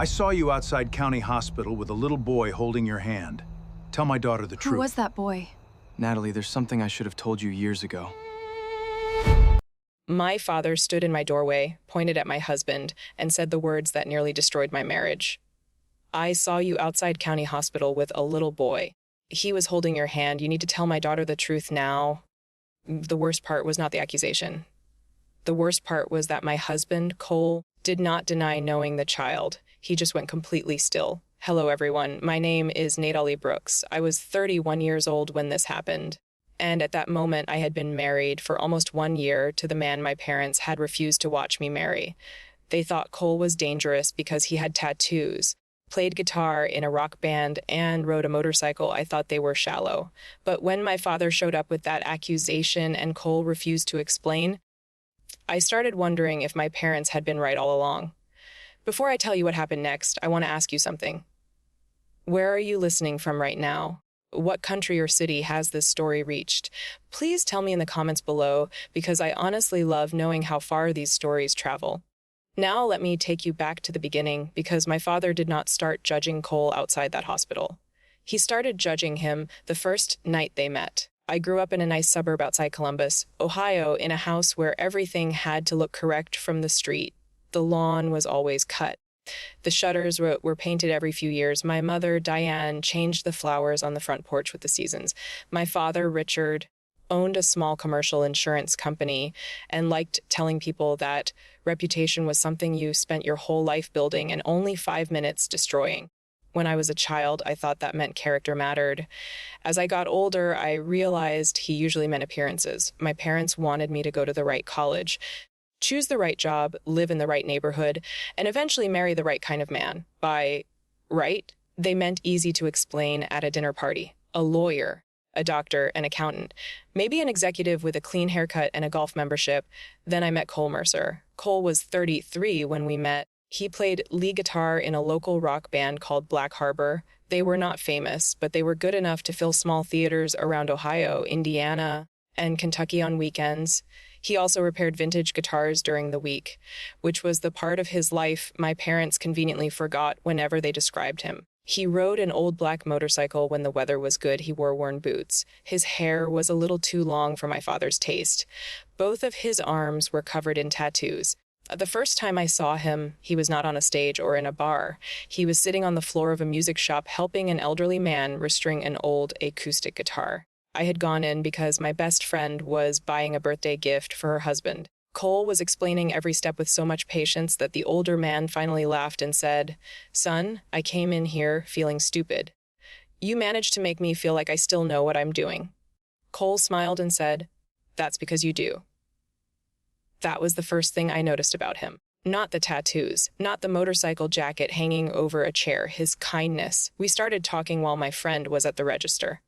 I saw you outside County Hospital with a little boy holding your hand. Tell my daughter the truth. Who was that boy? Natalie, there's something I should have told you years ago. My father stood in my doorway, pointed at my husband, and said the words that nearly destroyed my marriage. I saw you outside County Hospital with a little boy. He was holding your hand. You need to tell my daughter the truth now. The worst part was not the accusation. The worst part was that my husband, Cole, did not deny knowing the child. He just went completely still. Hello, everyone. My name is Natalie Brooks. I was 31 years old when this happened. And at that moment, I had been married for almost 1 year to the man my parents had refused to watch me marry. They thought Cole was dangerous because he had tattoos, played guitar in a rock band, and rode a motorcycle. I thought they were shallow. But when my father showed up with that accusation and Cole refused to explain, I started wondering if my parents had been right all along. Before I tell you what happened next, I want to ask you something. Where are you listening from right now? What country or city has this story reached? Please tell me in the comments below, because I honestly love knowing how far these stories travel. Now let me take you back to the beginning, because my father did not start judging Cole outside that hospital. He started judging him the first night they met. I grew up in a nice suburb outside Columbus, Ohio, in a house where everything had to look correct from the street. The lawn was always cut. The shutters were painted every few years. My mother, Diane, changed the flowers on the front porch with the seasons. My father, Richard, owned a small commercial insurance company and liked telling people that reputation was something you spent your whole life building and only 5 minutes destroying. When I was a child, I thought that meant character mattered. As I got older, I realized he usually meant appearances. My parents wanted me to go to the right college, choose the right job, live in the right neighborhood, and eventually marry the right kind of man. By right, they meant easy to explain at a dinner party. A lawyer, a doctor, an accountant, maybe an executive with a clean haircut and a golf membership. Then I met Cole Mercer. Cole was 33 when we met. He played lead guitar in a local rock band called Black Harbor. They were not famous, but they were good enough to fill small theaters around Ohio, Indiana, and Kentucky on weekends. He also repaired vintage guitars during the week, which was the part of his life my parents conveniently forgot whenever they described him. He rode an old black motorcycle when the weather was good. He wore worn boots. His hair was a little too long for my father's taste. Both of his arms were covered in tattoos. The first time I saw him, he was not on a stage or in a bar. He was sitting on the floor of a music shop helping an elderly man restring an old acoustic guitar. I had gone in because my best friend was buying a birthday gift for her husband. Cole was explaining every step with so much patience that the older man finally laughed and said, "Son, I came in here feeling stupid. You managed to make me feel like I still know what I'm doing." Cole smiled and said, "That's because you do." That was the first thing I noticed about him. Not the tattoos, not the motorcycle jacket hanging over a chair, his kindness. We started talking while my friend was at the register.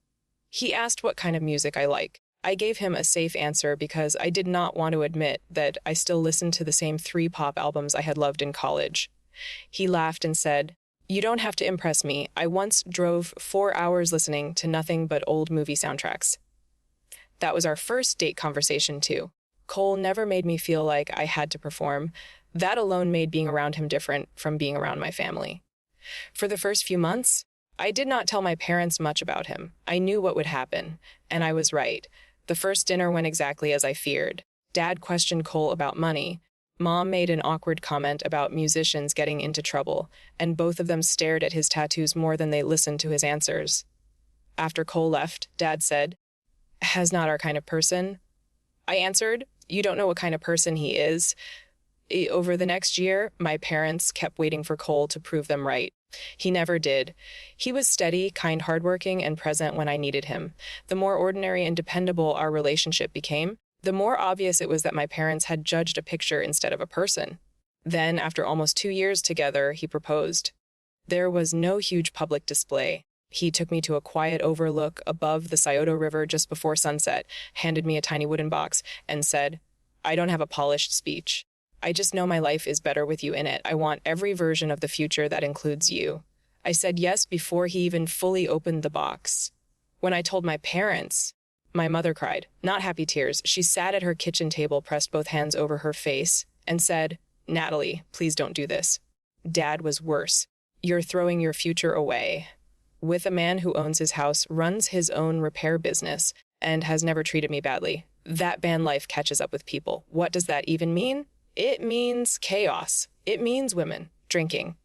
He asked what kind of music I like. I gave him a safe answer because I did not want to admit that I still listened to the same 3 pop albums I had loved in college. He laughed and said, "You don't have to impress me. I once drove 4 hours listening to nothing but old movie soundtracks." That was our first date conversation, too. Cole never made me feel like I had to perform. That alone made being around him different from being around my family. For the first few months, I did not tell my parents much about him. I knew what would happen, and I was right. The first dinner went exactly as I feared. Dad questioned Cole about money. Mom made an awkward comment about musicians getting into trouble, and both of them stared at his tattoos more than they listened to his answers. After Cole left, Dad said, "Has not our kind of person." I answered, "You don't know what kind of person he is." Over the next year, my parents kept waiting for Cole to prove them right. He never did. He was steady, kind, hardworking, and present when I needed him. The more ordinary and dependable our relationship became, the more obvious it was that my parents had judged a picture instead of a person. Then, after almost 2 years together, he proposed. There was no huge public display. He took me to a quiet overlook above the Scioto River just before sunset, handed me a tiny wooden box, and said, "I don't have a polished speech. I just know my life is better with you in it. I want every version of the future that includes you." I said yes before he even fully opened the box. When I told my parents, my mother cried, not happy tears. She sat at her kitchen table, pressed both hands over her face, and said, "Natalie, please don't do this." Dad was worse. You're throwing your future away. With a man who owns his house, runs his own repair business, and has never treated me badly. That band life catches up with people. What does that even mean? It means chaos. It means women, drinking,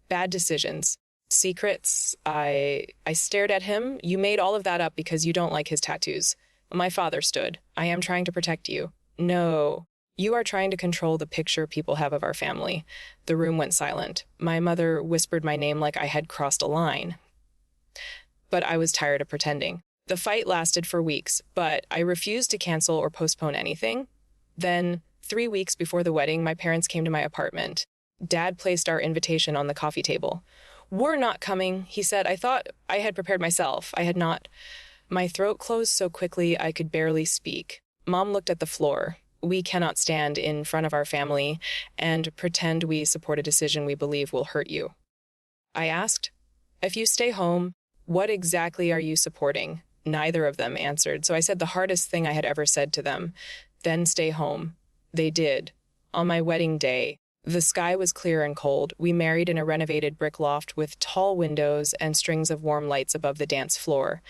bad decisions, secrets. I stared at him. You made all of that up because you don't like his tattoos. My father stood. I am trying to protect you. No. You are trying to control the picture people have of our family. The room went silent. My mother whispered my name like I had crossed a line. But I was tired of pretending. The fight lasted for weeks, but I refused to cancel or postpone anything. Then, 3 weeks before the wedding, my parents came to my apartment. Dad placed our invitation on the coffee table. "We're not coming," he said. I thought I had prepared myself. I had not. My throat closed so quickly I could barely speak. Mom looked at the floor. We cannot stand in front of our family and pretend we support a decision we believe will hurt you. I asked, "If you stay home, what exactly are you supporting?" Neither of them answered, so I said the hardest thing I had ever said to them. "Then stay home." They did. On my wedding day, the sky was clear and cold. We married in a renovated brick loft with tall windows and strings of warm lights above the dance floor.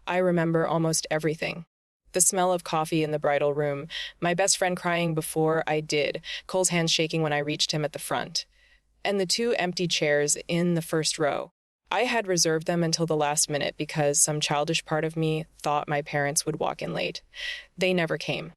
I remember almost everything. The smell of coffee in the bridal room, my best friend crying before I did, Cole's hands shaking when I reached him at the front, and the 2 empty chairs in the first row. I had reserved them until the last minute because some childish part of me thought my parents would walk in late. They never came.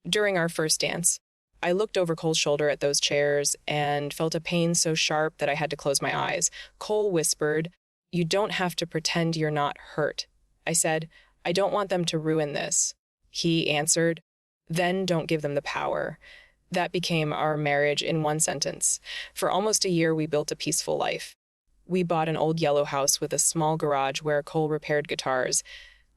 During our first dance, I looked over Cole's shoulder at those chairs and felt a pain so sharp that I had to close my eyes. Cole whispered, "You don't have to pretend you're not hurt." I said, "I don't want them to ruin this." He answered, "Then don't give them the power." That became our marriage in one sentence. For almost a year, we built a peaceful life. We bought an old yellow house with a small garage where Cole repaired guitars.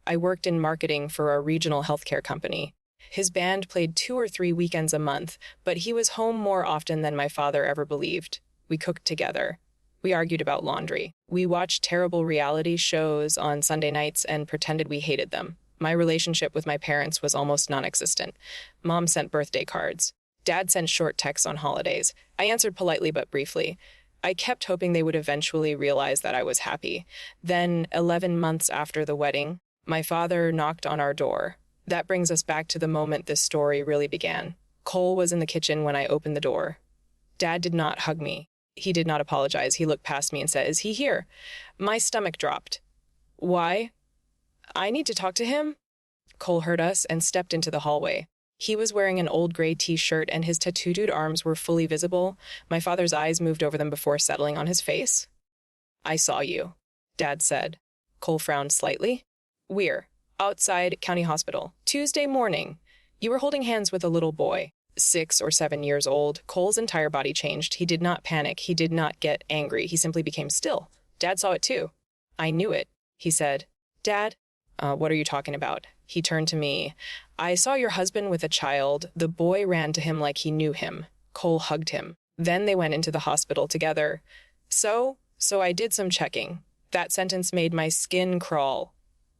I worked in marketing for a regional healthcare company. His band played 2 or 3 weekends a month, but he was home more often than my father ever believed. We cooked together. We argued about laundry. We watched terrible reality shows on Sunday nights and pretended we hated them. My relationship with my parents was almost non-existent. Mom sent birthday cards. Dad sent short texts on holidays. I answered politely but briefly. I kept hoping they would eventually realize that I was happy. Then, 11 months after the wedding, my father knocked on our door. That brings us back to the moment this story really began. Cole was in the kitchen when I opened the door. Dad did not hug me. He did not apologize. He looked past me and said, "Is he here?" My stomach dropped. "Why? I need to talk to him?" Cole heard us and stepped into the hallway. He was wearing an old gray t-shirt and his tattooed arms were fully visible. My father's eyes moved over them before settling on his face. "I saw you," Dad said. Cole frowned slightly. "We're outside County Hospital. Tuesday morning. You were holding hands with a little boy, 6 or 7 years old." Cole's entire body changed. He did not panic. He did not get angry. He simply became still. Dad saw it too. "I knew it," he said. "Dad, what are you talking about?" He turned to me. "I saw your husband with a child." The boy ran to him like he knew him. Cole hugged him. Then they went into the hospital together. So I did some checking. That sentence made my skin crawl.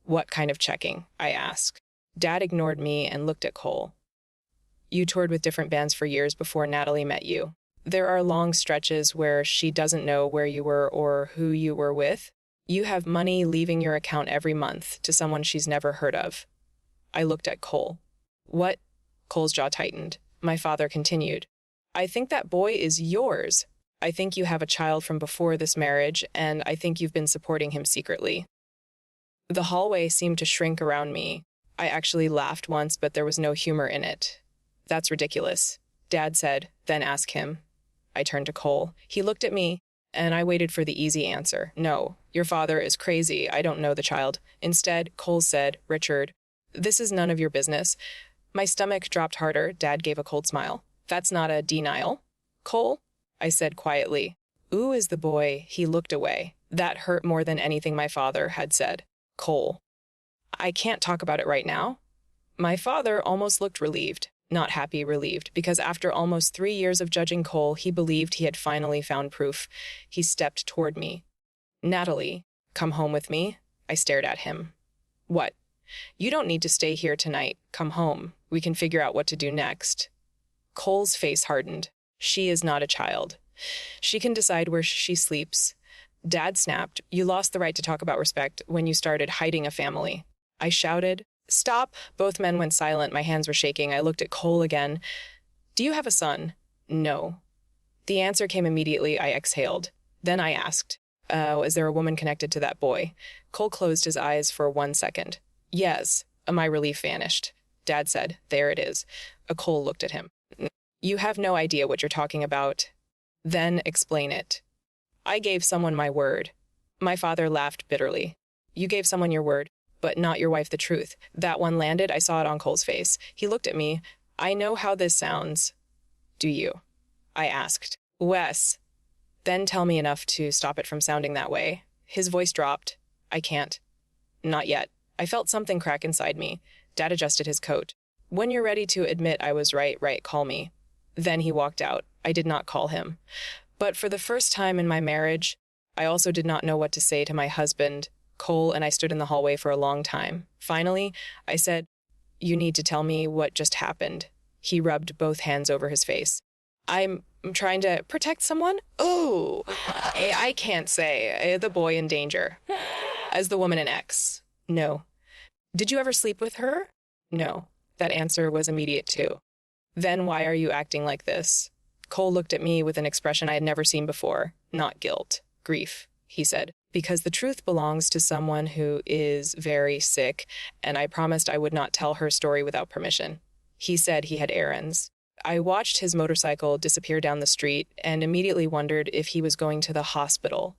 "What kind of checking?" I asked. Dad ignored me and looked at Cole. "You toured with different bands for years before Natalie met you. There are long stretches where she doesn't know where you were or who you were with. You have money leaving your account every month to someone she's never heard of." I looked at Cole. "What?" Cole's jaw tightened. My father continued. "I think that boy is yours. I think you have a child from before this marriage, and I think you've been supporting him secretly." The hallway seemed to shrink around me. I actually laughed once, but there was no humor in it. "That's ridiculous," Dad said, "then ask him." I turned to Cole. He looked at me, and I waited for the easy answer. "No, your father is crazy. I don't know the child." Instead, Cole said, "Richard, this is none of your business." My stomach dropped harder. Dad gave a cold smile. "That's not a denial." "Cole," I said quietly. "Ooh is the boy." He looked away. That hurt more than anything my father had said. "Cole, I can't talk about it right now." My father almost looked relieved. Not happy, relieved, because after almost 3 years of judging Cole, he believed he had finally found proof. He stepped toward me. "Natalie, come home with me." I stared at him. "What?" "You don't need to stay here tonight. Come home. We can figure out what to do next." Cole's face hardened. "She is not a child." She can decide where she sleeps. Dad snapped. You lost the right to talk about respect when you started hiding a family. I shouted, "Stop!" Both men went silent. My hands were shaking. I looked at Cole again. Do you have a son? No. The answer came immediately. I exhaled. Then I asked, is there a woman connected to that boy? Cole closed his eyes for 1 second. Yes. My relief vanished. Dad said, there it is. Cole looked at him. You have no idea what you're talking about. Then explain it. I gave someone my word. My father laughed bitterly. You gave someone your word, but not your wife the truth. That one landed. I saw it on Cole's face. He looked at me. I know how this sounds. Do you? I asked. Wes. Then tell me enough to stop it from sounding that way. His voice dropped. I can't. Not yet. I felt something crack inside me. Dad adjusted his coat. When you're ready to admit I was right, call me. Then he walked out. I did not call him. But for the first time in my marriage, I also did not know what to say to my husband. Cole and I stood in the hallway for a long time. Finally, I said, you need to tell me what just happened. He rubbed both hands over his face. I'm trying to protect someone? Oh, I can't say. The boy in danger. As the woman an ex? No. Did you ever sleep with her? No. That answer was immediate too. Then why are you acting like this? Cole looked at me with an expression I had never seen before. Not guilt. Grief, he said. Because the truth belongs to someone who is very sick, and I promised I would not tell her story without permission. He said he had errands. I watched his motorcycle disappear down the street and immediately wondered if he was going to the hospital.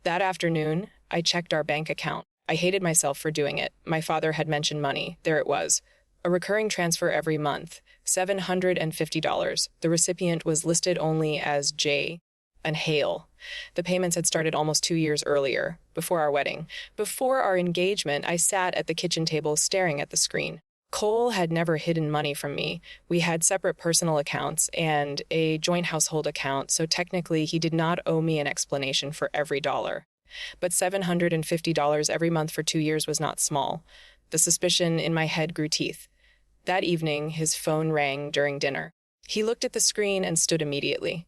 That afternoon, I checked our bank account. I hated myself for doing it. My father had mentioned money. There it was. A recurring transfer every month, $750. The recipient was listed only as J. and Hale. The payments had started almost 2 years earlier, before our wedding. Before our engagement, I sat at the kitchen table staring at the screen. Cole had never hidden money from me. We had separate personal accounts and a joint household account, so technically he did not owe me an explanation for every dollar. But $750 every month for 2 years was not small. The suspicion in my head grew teeth. That evening, his phone rang during dinner. He looked at the screen and stood immediately.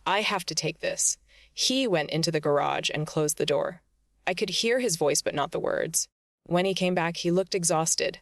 I have to take this. He went into the garage and closed the door. I could hear his voice, but not the words. When he came back, he looked exhausted.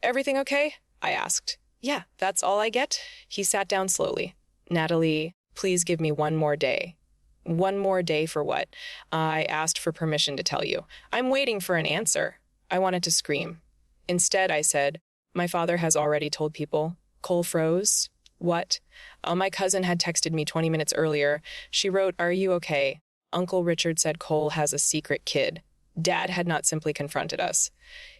Everything okay? I asked. Yeah, that's all I get. He sat down slowly. Natalie, please give me one more day. One more day for what? I asked for permission to tell you. I'm waiting for an answer. I wanted to scream. Instead, I said, my father has already told people. Cole froze. What? My cousin had texted me 20 minutes earlier. She wrote, are you okay? Uncle Richard said Cole has a secret kid. Dad had not simply confronted us.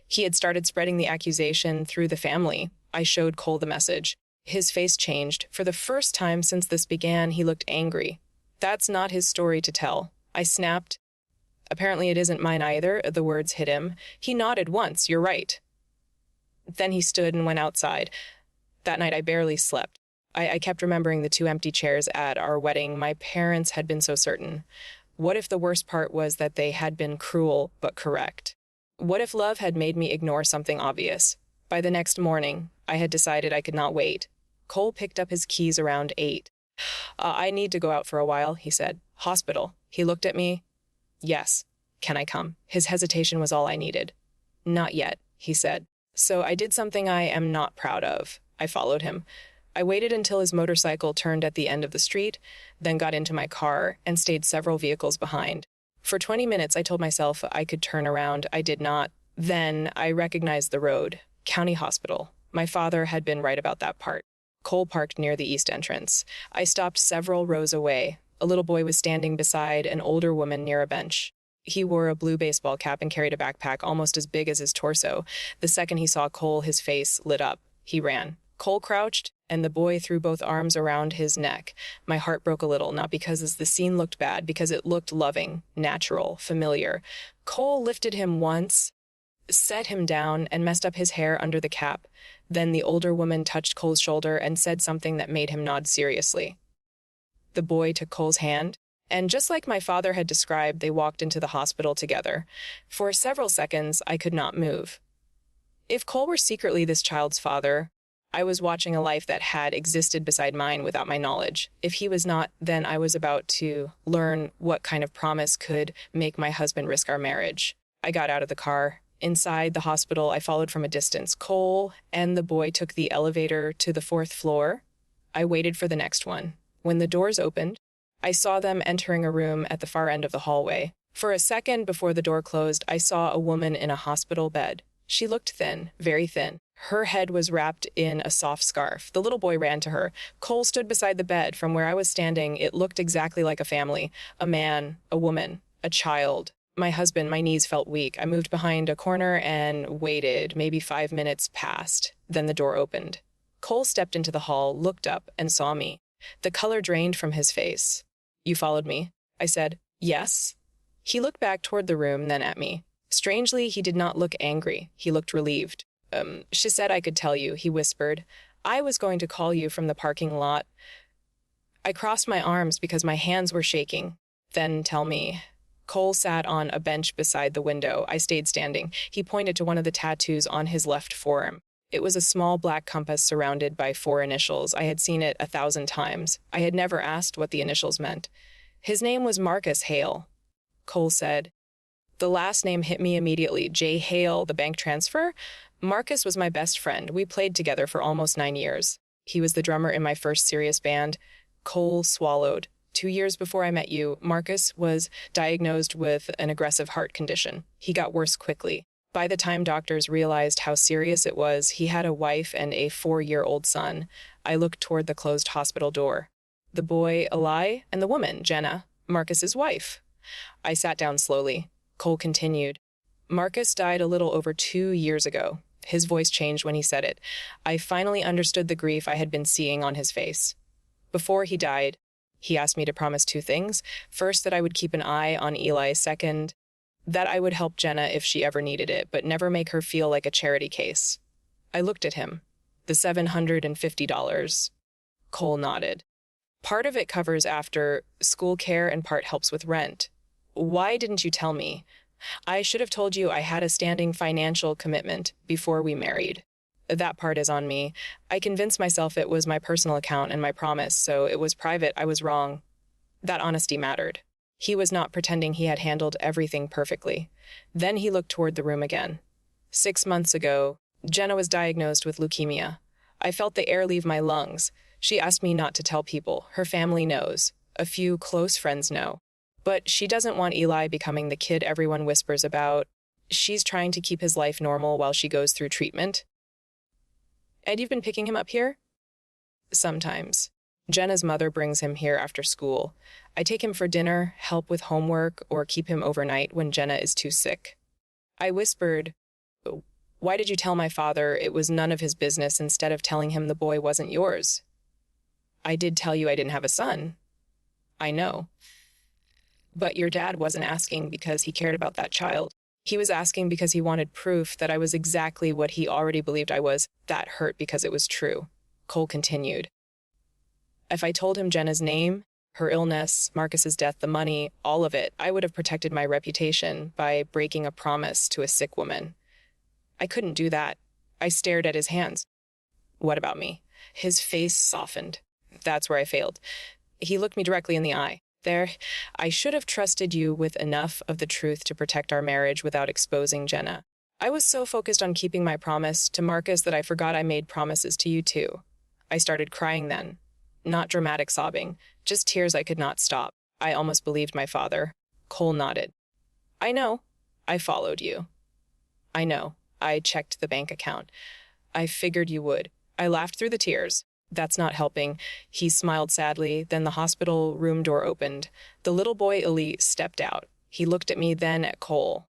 He had started spreading the accusation through the family. I showed Cole the message. His face changed. For the first time since this began, he looked angry. That's not his story to tell. I snapped. Apparently it isn't mine either. The words hit him. He nodded once. You're right. Then he stood and went outside. That night I barely slept. I kept remembering the 2 empty chairs at our wedding. My parents had been so certain. What if the worst part was that they had been cruel but correct? What if love had made me ignore something obvious? By the next morning, I had decided I could not wait. Cole picked up his keys around 8. I need to go out for a while, he said. Hospital. He looked at me. Yes. Can I come? His hesitation was all I needed. Not yet, he said. So I did something I am not proud of. I followed him. I waited until his motorcycle turned at the end of the street, then got into my car and stayed several vehicles behind. For 20 minutes, I told myself I could turn around. I did not. Then I recognized the road. County Hospital. My father had been right about that part. Cole parked near the east entrance. I stopped several rows away. A little boy was standing beside an older woman near a bench. He wore a blue baseball cap and carried a backpack almost as big as his torso. The second he saw Cole, his face lit up. He ran. Cole crouched, and the boy threw both arms around his neck. My heart broke a little, not because the scene looked bad, because it looked loving, natural, familiar. Cole lifted him once, set him down, and messed up his hair under the cap. Then the older woman touched Cole's shoulder and said something that made him nod seriously. The boy took Cole's hand, and just like my father had described, they walked into the hospital together. For several seconds, I could not move. If Cole were secretly this child's father, I was watching a life that had existed beside mine without my knowledge. If he was not, then I was about to learn what kind of promise could make my husband risk our marriage. I got out of the car. Inside the hospital, I followed from a distance. Cole and the boy took the elevator to the 4th floor. I waited for the next one. When the doors opened, I saw them entering a room at the far end of the hallway. For a second before the door closed, I saw a woman in a hospital bed. She looked thin, very thin. Her head was wrapped in a soft scarf. The little boy ran to her. Cole stood beside the bed. From where I was standing, it looked exactly like a family. A man, a woman, a child. My husband, my knees felt weak. I moved behind a corner and waited. Maybe 5 minutes passed. Then the door opened. Cole stepped into the hall, looked up, and saw me. The color drained from his face. "You followed me?" I said, "Yes." He looked back toward the room, then at me. Strangely, he did not look angry. He looked relieved. She said I could tell you," he whispered. "I was going to call you from the parking lot." I crossed my arms because my hands were shaking. "Then tell me." Cole sat on a bench beside the window. I stayed standing. He pointed to one of the tattoos on his left forearm. It was a small black compass surrounded by 4 initials. I had seen it 1,000 times. I had never asked what the initials meant. "His name was Marcus Hale," Cole said. The last name hit me immediately. J. Hale, the bank transfer? Marcus was my best friend. We played together for almost 9 years. He was the drummer in my first serious band. Cole swallowed. 2 years before I met you, Marcus was diagnosed with an aggressive heart condition. He got worse quickly. By the time doctors realized how serious it was, he had a wife and a 4-year-old son. I looked toward the closed hospital door. The boy, Eli, and the woman, Jenna, Marcus's wife. I sat down slowly. Cole continued. "Marcus died a little over 2 years ago." His voice changed when he said it. I finally understood the grief I had been seeing on his face. Before he died, he asked me to promise 2 things. First, that I would keep an eye on Eli. Second, that I would help Jenna if she ever needed it, but never make her feel like a charity case. I looked at him. "The $750. Cole nodded. "Part of it covers after school care and part helps with rent." "Why didn't you tell me?" "I should have told you I had a standing financial commitment before we married." "That part is on me. I convinced myself it was my personal account and my promise, so it was private. I was wrong." That honesty mattered. He was not pretending he had handled everything perfectly. Then he looked toward the room again. 6 months ago, Jenna was diagnosed with leukemia. I felt the air leave my lungs. She asked me not to tell people. Her family knows. A few close friends know. But she doesn't want Eli becoming the kid everyone whispers about. She's trying to keep his life normal while she goes through treatment. "Ed, you've been picking him up here?" "Sometimes. Jenna's mother brings him here after school. I take him for dinner, help with homework, or keep him overnight when Jenna is too sick." I whispered, "Why did you tell my father it was none of his business instead of telling him the boy wasn't yours?" "I did tell you I didn't have a son." "I know. But your dad wasn't asking because he cared about that child. He was asking because he wanted proof that I was exactly what he already believed I was. That hurt because it was true." Cole continued. "If I told him Jenna's name, her illness, Marcus's death, the money, all of it, I would have protected my reputation by breaking a promise to a sick woman. I couldn't do that." I stared at his hands. "What about me?" His face softened. "That's where I failed." He looked me directly in the eye. "There, I should have trusted you with enough of the truth to protect our marriage without exposing Jenna. I was so focused on keeping my promise to Marcus that I forgot I made promises to you too." I started crying then. Not dramatic sobbing, just tears I could not stop. I almost believed my father. Cole nodded. "I know. I followed you." "I know. I checked the bank account. I figured you would." I laughed through the tears. "That's not helping." He smiled sadly. Then the hospital room door opened. The little boy, Eli, stepped out. He looked at me, then at Cole.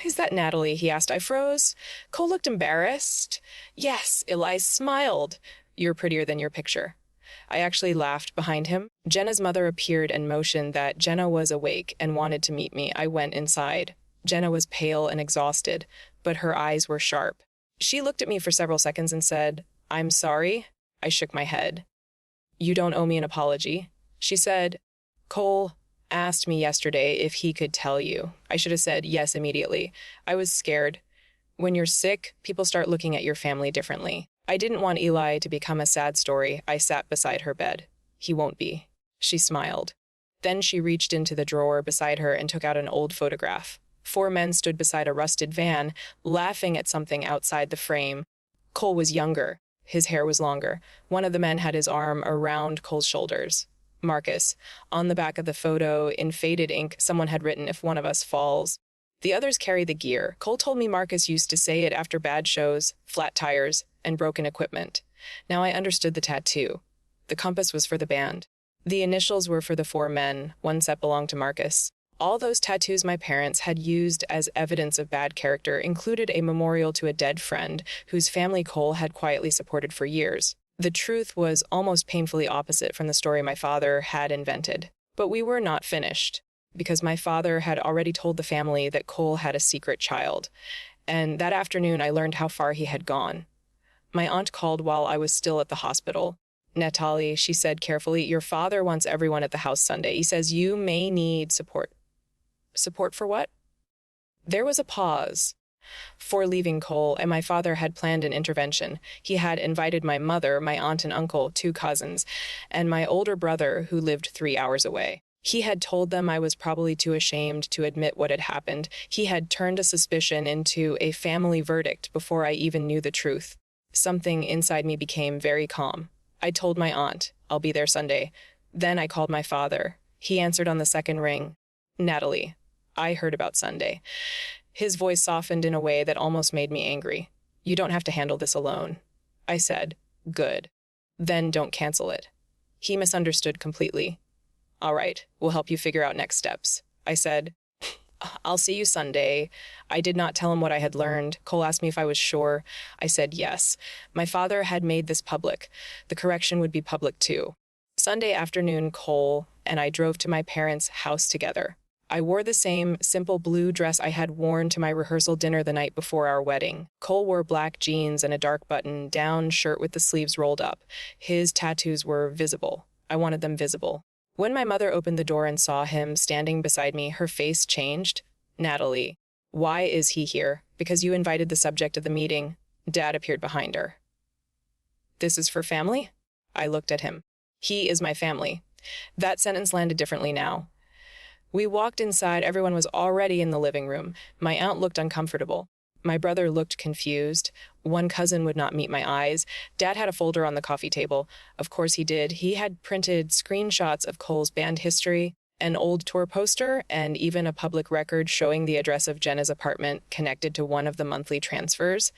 "Is that Natalie?" he asked. I froze. Cole looked embarrassed. "Yes," Eli smiled. "You're prettier than your picture." I actually laughed behind him. Jenna's mother appeared and motioned that Jenna was awake and wanted to meet me. I went inside. Jenna was pale and exhausted, but her eyes were sharp. She looked at me for several seconds and said, "I'm sorry." I shook my head. "You don't owe me an apology." She said, "Cole asked me yesterday if he could tell you." I should have said yes immediately. I was scared. When you're sick, people start looking at your family differently. I didn't want Eli to become a sad story. I sat beside her bed. He won't be. She smiled. Then she reached into the drawer beside her and took out an old photograph. 4 men stood beside a rusted van, laughing at something outside the frame. Cole was younger. His hair was longer. One of the men had his arm around Cole's shoulders. Marcus. On the back of the photo, in faded ink, someone had written, "If one of us falls." The others carry the gear. Cole told me Marcus used to say it after bad shows, flat tires, and broken equipment. Now I understood the tattoo. The compass was for the band. The initials were for the 4 men. One set belonged to Marcus. All those tattoos my parents had used as evidence of bad character included a memorial to a dead friend whose family Cole had quietly supported for years. The truth was almost painfully opposite from the story my father had invented. But we were not finished, because my father had already told the family that Cole had a secret child. And that afternoon I learned how far he had gone. My aunt called while I was still at the hospital. "Natalie," she said carefully, "your father wants everyone at the house Sunday. He says you may need support." Support for what? There was a pause. For leaving Cole, and my father had planned an intervention. He had invited my mother, my aunt and uncle, 2 cousins, and my older brother, who lived 3 hours away. He had told them I was probably too ashamed to admit what had happened. He had turned a suspicion into a family verdict before I even knew the truth. Something inside me became very calm. I told my aunt, "I'll be there Sunday." Then I called my father. He answered on the second ring. "Natalie, I heard about Sunday." His voice softened in a way that almost made me angry. "You don't have to handle this alone." I said, "Good. Then don't cancel it." He misunderstood completely. "All right, we'll help you figure out next steps." I said, "I'll see you Sunday." I did not tell him what I had learned. Cole asked me if I was sure. I said yes. My father had made this public. The correction would be public too. Sunday afternoon, Cole and I drove to my parents' house together. I wore the same simple blue dress I had worn to my rehearsal dinner the night before our wedding. Cole wore black jeans and a dark button-down shirt with the sleeves rolled up. His tattoos were visible. I wanted them visible. When my mother opened the door and saw him standing beside me, her face changed. "Natalie, why is he here?" "Because you invited the subject of the meeting." Dad appeared behind her. "This is for family?" I looked at him. "He is my family." That sentence landed differently now. We walked inside. Everyone was already in the living room. My aunt looked uncomfortable. My brother looked confused. One cousin would not meet my eyes. Dad had a folder on the coffee table. Of course he did. He had printed screenshots of Cole's band history, an old tour poster, and even a public record showing the address of Jenna's apartment connected to one of the monthly transfers.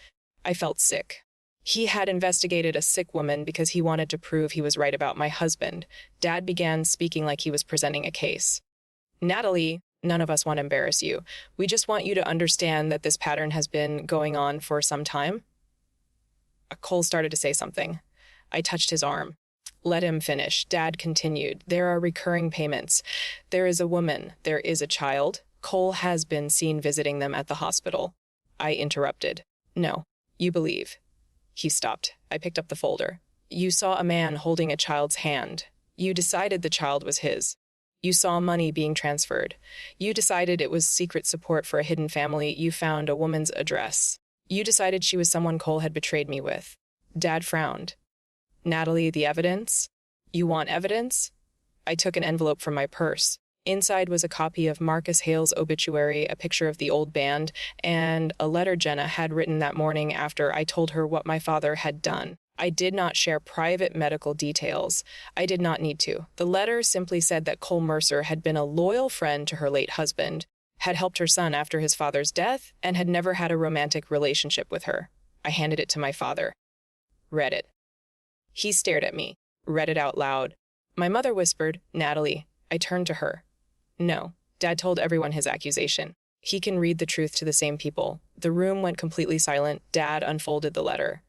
I felt sick. He had investigated a sick woman because he wanted to prove he was right about my husband. Dad began speaking like he was presenting a case. "Natalie, none of us want to embarrass you. We just want you to understand that this pattern has been going on for some time." Cole started to say something. I touched his arm. "Let him finish." Dad continued. "There are recurring payments. There is a woman. There is a child. Cole has been seen visiting them at the hospital." I interrupted. "No, you believe." He stopped. I picked up the folder. "You saw a man holding a child's hand. You decided the child was his. You saw money being transferred. You decided it was secret support for a hidden family. You found a woman's address. You decided she was someone Cole had betrayed me with." Dad frowned. "Natalie, the evidence? You want evidence?" I took an envelope from my purse. Inside was a copy of Marcus Hale's obituary, a picture of the old band, and a letter Jenna had written that morning after I told her what my father had done. I did not share private medical details. I did not need to. The letter simply said that Cole Mercer had been a loyal friend to her late husband, had helped her son after his father's death, and had never had a romantic relationship with her. I handed it to my father. "Read it." He stared at me, read it out loud. My mother whispered, "Natalie." I turned to her. "No." Dad told everyone his accusation. He can read the truth to the same people. The room went completely silent. Dad unfolded the letter.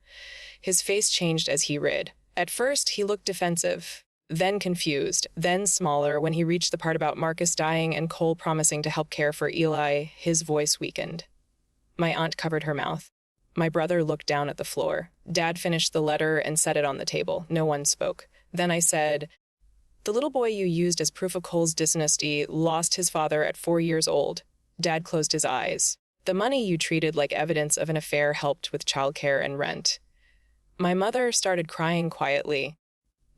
His face changed as he read. At first, he looked defensive, then confused, then smaller. When he reached the part about Marcus dying and Cole promising to help care for Eli, his voice weakened. My aunt covered her mouth. My brother looked down at the floor. Dad finished the letter and set it on the table. No one spoke. Then I said, "The little boy you used as proof of Cole's dishonesty lost his father at 4 years old." Dad closed his eyes. "The money you treated like evidence of an affair helped with childcare and rent." My mother started crying quietly.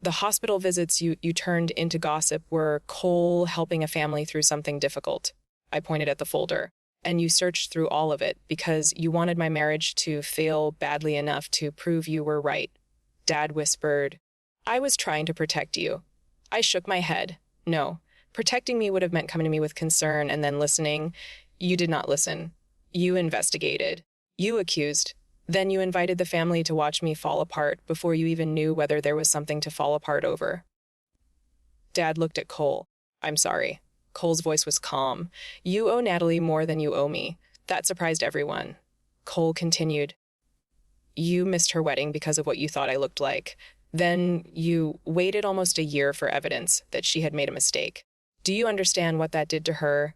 The hospital visits you turned into gossip were Cole helping a family through something difficult. I pointed at the folder. And you searched through all of it because you wanted my marriage to fail badly enough to prove you were right. Dad whispered, I was trying to protect you. I shook my head. No, protecting me would have meant coming to me with concern and then listening. You did not listen. You investigated. You accused. Then you invited the family to watch me fall apart before you even knew whether there was something to fall apart over. Dad looked at Cole. I'm sorry. Cole's voice was calm. You owe Natalie more than you owe me. That surprised everyone. Cole continued. You missed her wedding because of what you thought I looked like. Then you waited almost a year for evidence that she had made a mistake. Do you understand what that did to her?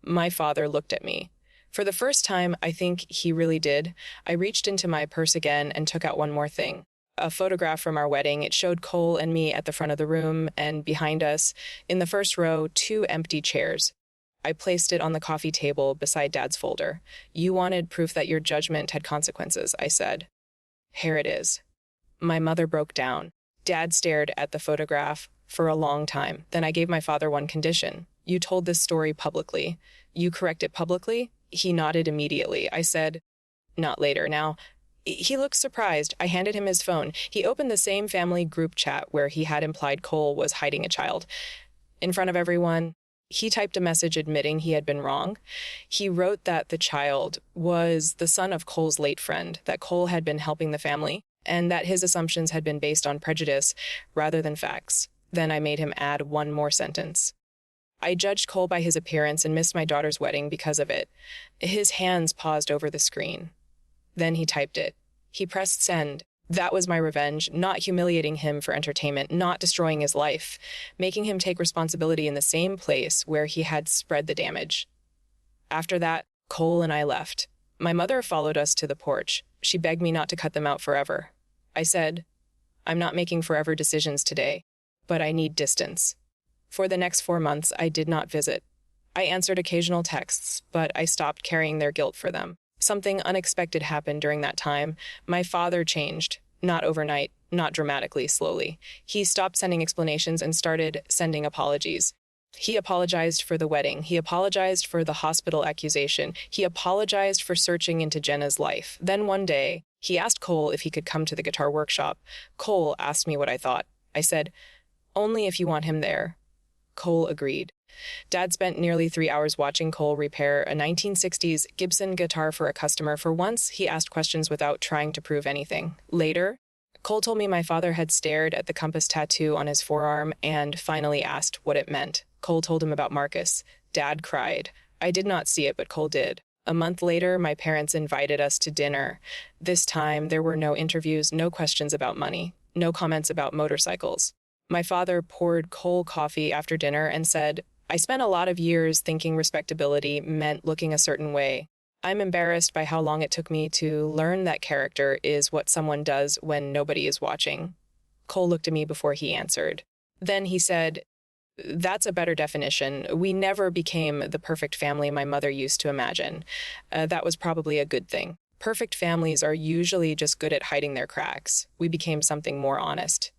My father looked at me. For the first time, I think he really did. I reached into my purse again and took out one more thing. A photograph from our wedding. It showed Cole and me at the front of the room, and behind us, in the first row, 2 empty chairs. I placed it on the coffee table beside Dad's folder. You wanted proof that your judgment had consequences, I said. Here it is. My mother broke down. Dad stared at the photograph for a long time. Then I gave my father one condition. You told this story publicly. You correct it publicly? He nodded immediately. I said, not later. Now, he looked surprised. I handed him his phone. He opened the same family group chat where he had implied Cole was hiding a child. In front of everyone, he typed a message admitting he had been wrong. He wrote that the child was the son of Cole's late friend, that Cole had been helping the family, and that his assumptions had been based on prejudice rather than facts. Then I made him add one more sentence. I judged Cole by his appearance and missed my daughter's wedding because of it. His hands paused over the screen. Then he typed it. He pressed send. That was my revenge, not humiliating him for entertainment, not destroying his life, making him take responsibility in the same place where he had spread the damage. After that, Cole and I left. My mother followed us to the porch. She begged me not to cut them out forever. I said, I'm not making forever decisions today, but I need distance. For the next 4 months, I did not visit. I answered occasional texts, but I stopped carrying their guilt for them. Something unexpected happened during that time. My father changed, not overnight, not dramatically, slowly. He stopped sending explanations and started sending apologies. He apologized for the wedding. He apologized for the hospital accusation. He apologized for searching into Jenna's life. Then one day, he asked Cole if he could come to the guitar workshop. Cole asked me what I thought. I said, only if you want him there. Cole agreed. Dad spent nearly 3 hours watching Cole repair a 1960s Gibson guitar for a customer. For once, he asked questions without trying to prove anything. Later, Cole told me my father had stared at the compass tattoo on his forearm and finally asked what it meant. Cole told him about Marcus. Dad cried. I did not see it, but Cole did. A month later, my parents invited us to dinner. This time, there were no interviews, no questions about money, no comments about motorcycles. My father poured Cole coffee after dinner and said, I spent a lot of years thinking respectability meant looking a certain way. I'm embarrassed by how long it took me to learn that character is what someone does when nobody is watching. Cole looked at me before he answered. Then he said, that's a better definition. We never became the perfect family my mother used to imagine. That was probably a good thing. Perfect families are usually just good at hiding their cracks. We became something more honest.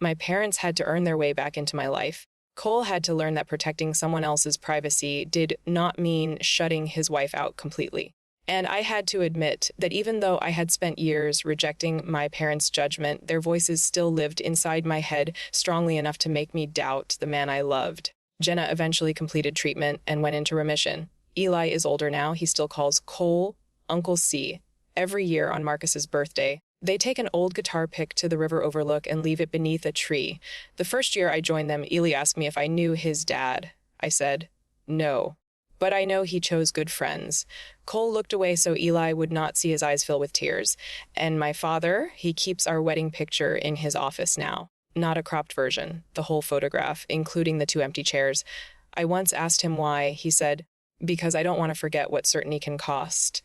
My parents had to earn their way back into my life. Cole had to learn that protecting someone else's privacy did not mean shutting his wife out completely. And I had to admit that even though I had spent years rejecting my parents' judgment, their voices still lived inside my head strongly enough to make me doubt the man I loved. Jenna eventually completed treatment and went into remission. Eli is older now. He still calls Cole Uncle C every year on Marcus's birthday. They take an old guitar pick to the river overlook and leave it beneath a tree. The first year I joined them, Eli asked me if I knew his dad. I said, no. But I know he chose good friends. Cole looked away so Eli would not see his eyes fill with tears. And my father, he keeps our wedding picture in his office now. Not a cropped version, the whole photograph, including the 2 empty chairs. I once asked him why. He said, because I don't want to forget what certainty can cost.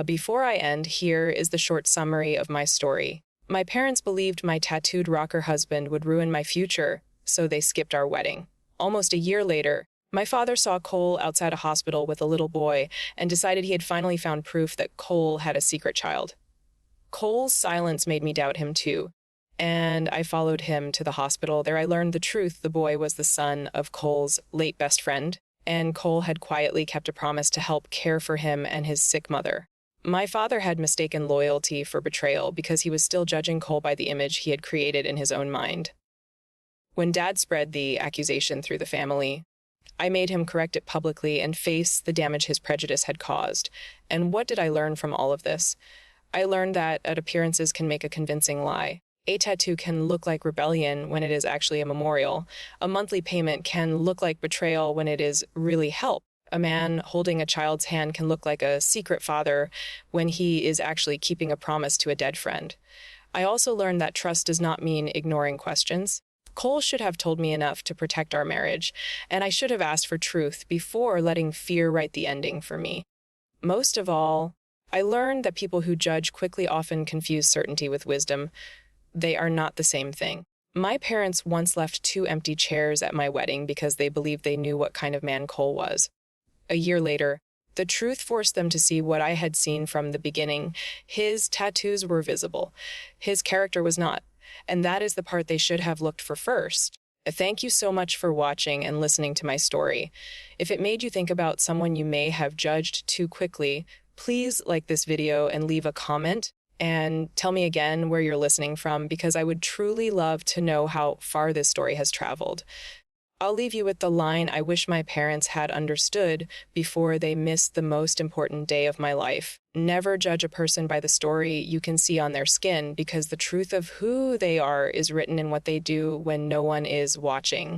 Before I end, here is the short summary of my story. My parents believed my tattooed rocker husband would ruin my future, so they skipped our wedding. Almost a year later, my father saw Cole outside a hospital with a little boy and decided he had finally found proof that Cole had a secret child. Cole's silence made me doubt him too, and I followed him to the hospital. There I learned the truth. The boy was the son of Cole's late best friend, and Cole had quietly kept a promise to help care for him and his sick mother. My father had mistaken loyalty for betrayal because he was still judging Cole by the image he had created in his own mind. When Dad spread the accusation through the family, I made him correct it publicly and face the damage his prejudice had caused. And what did I learn from all of this? I learned that appearances can make a convincing lie. A tattoo can look like rebellion when it is actually a memorial. A monthly payment can look like betrayal when it is really help. A man holding a child's hand can look like a secret father when he is actually keeping a promise to a dead friend. I also learned that trust does not mean ignoring questions. Cole should have told me enough to protect our marriage, and I should have asked for truth before letting fear write the ending for me. Most of all, I learned that people who judge quickly often confuse certainty with wisdom. They are not the same thing. My parents once left 2 empty chairs at my wedding because they believed they knew what kind of man Cole was. A year later, the truth forced them to see what I had seen from the beginning. His tattoos were visible. His character was not. And that is the part they should have looked for first. Thank you so much for watching and listening to my story. If it made you think about someone you may have judged too quickly, please like this video and leave a comment. And tell me again where you're listening from, because I would truly love to know how far this story has traveled. I'll leave you with the line I wish my parents had understood before they missed the most important day of my life. Never judge a person by the story you can see on their skin, because the truth of who they are is written in what they do when no one is watching.